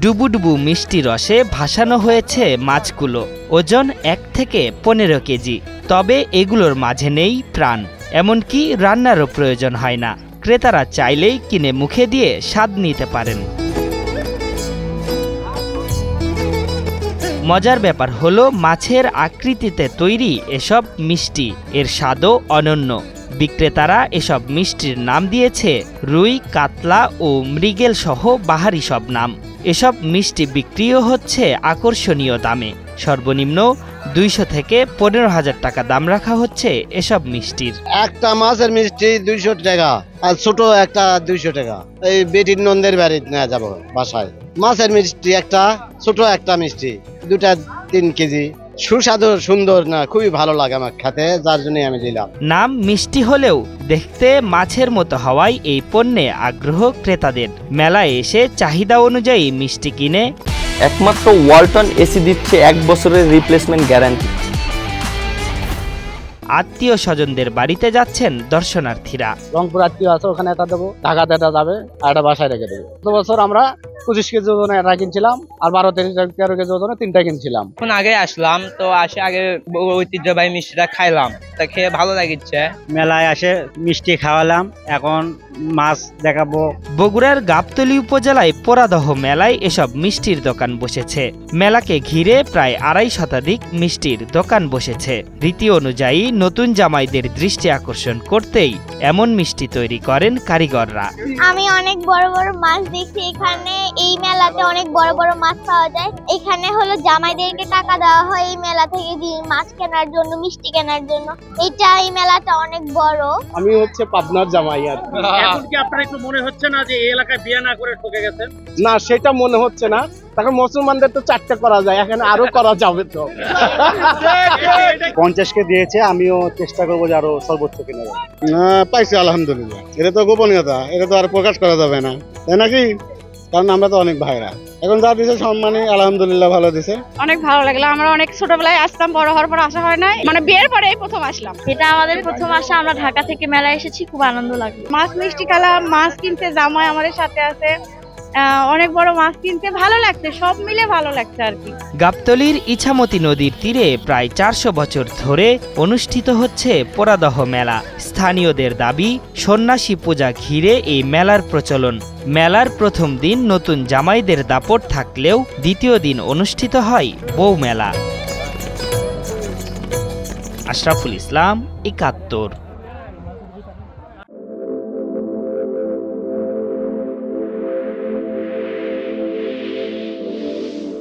ডুবুডুবু মিষ্টি রসে ভাসানো হয়েছে মাছগুলো। ওজন 1 থেকে 15 কেজি। তবে এগুলোর মাঝে নেই প্রাণ, এমনকি রান্নারও প্রয়োজন হয় না। ক্রেতারা চাইলেই কিনে মুখে দিয়ে স্বাদ নিতে পারেন। মজার ব্যাপার হলো মাছের আকৃতিতে তৈরি এসব মিষ্টি, এর স্বাদও অনন্য। বিক্রেতারা এসব মিষ্টির নাম দিয়েছে রুই, কাতলা ও মৃগেল সহ বাহারি সব নাম। এসব মিষ্টি বিক্রিও হচ্ছে আকর্ষণীয় দামে। সর্বনিম্ন 200 থেকে 15,000 টাকা দাম রাখা হচ্ছে এসব মিষ্টির। একটা মাছের মিষ্টি 200 টাকা আর ছোট একটা 200 টাকা। এই বেটির নন্দের বাড়িতে নিয়ে যাবো বাসায়। মাছের মিষ্টি একটা, ছোট একটা মিষ্টি, দুটা 3 কেজি। সুস্বাদু, সুন্দর, না খুবই ভালো লাগে আমার খেতে, যার জন্য আমি দিলাম। নাম মিষ্টি হলেও দেখতে মাছের মতো হওয়ায় এই পণ্যে আগ্রহ ক্রেতাদের। মেলায় এসে চাহিদা অনুযায়ী মিষ্টি কিনে একমাত্র ওয়ালটন এসি দিচ্ছে 1 বছরের রিপ্লেসমেন্ট গ্যারান্টি। আত্মীয় স্বজনদের বাড়িতে যাচ্ছেন দর্শনার্থীরা। রংপুর আত্মীয় আছে, ওখানে এটা দেবো, ঢাকাতে এটা যাবে, আর এটা বাসায় রেখে দেবো। গত বছর আমরা 25 কেজি ওজনে এটা কিনছিলাম, আর 12-13 কেজি ওজনে 3টা কিনছিলাম। এখন আগে আসলাম তো, আগে ঐতিহ্যবাহী মিষ্টিটা খাইলাম, তা খেয়ে ভালো লাগিচ্ছে। মেলায় আসে মিষ্টি খাওয়ালাম, এখন মাছ দেখাবো। বগুড়ার গাবতলী উপজেলায় পোড়াদহ মেলায় এসব মিষ্টির দোকান বসেছে। মেলাকে ঘিরে প্রায় 2.5 শতাধিক মিষ্টির দোকান বসেছে। রীতি অনুযায়ী নতুন জামাইদের দৃষ্টি আকর্ষণ করতেই এমন মিষ্টি তৈরি করেন কারিগররা। আমি অনেক বড় বড় মাছ দেখছি এখানে। এই মেলাতে অনেক বড় বড় মাছ পাওয়া যায়। এখানে হলো জামাইদেরকে টাকা দেওয়া হয় এই মেলা থেকে মাছ কেনার জন্য, মিষ্টি কেনার জন্য। এই মেলাটা অনেক বড়। আমি হচ্ছে পাবনার জামাই। আর এখন কি আপনার একটু মনে হচ্ছে না যে এই এলাকায় বিয়ে না করে ঠকে গেছেন? না, সেটা মনে হচ্ছে না। তখন মুসলমানদের তো 4টা করা যায়, এখানে আরো করা যাবে। তো 50 কে দিয়েছে, আমিও চেষ্টা করবো যে আরো সর্বোচ্চ কিনে দেবো। পাইছি আলহামদুলিল্লাহ। এটা তো গোপনীয়তা, এটা তো আর প্রকাশ করা যাবে না, তাই নাকি? কারণ আমরা তো অনেক ভাইরা। এখন যা দিছে সম্মানে আলহামদুলিল্লাহ ভালো দিছে। অনেক ভালো লাগলো। আমরা অনেক ছোটবেলায় আসতাম, বড় হওয়ার পর আসা হয় নাই, মানে বিয়ের পরে এই প্রথম আসলাম। এটা আমাদের প্রথম আসা। আমরা ঢাকা থেকে মেলায় এসেছি, খুব আনন্দ লাগলো। মাছ মিষ্টি খেলাম, মাছ কিনতে জামাই আমাদের সাথে আছে, অনেক বড় মাছ কিনতে ভালো লাগছে, সব মিলে ভালো লাগছে আর কি। গাবতলীর ইছামতি নদীর তীরে প্রায় 400 বছর ধরে অনুষ্ঠিত হচ্ছে পোড়াদহ মেলা। স্থানীয়দের দাবি, সন্ন্যাসী পূজা ঘিরে এই মেলার প্রচলন। মেলার প্রথম দিন নতুন জামাইদের দাপট থাকলেও দ্বিতীয় দিন অনুষ্ঠিত হয় বউ মেলা। আশরাফুল ইসলাম, 71।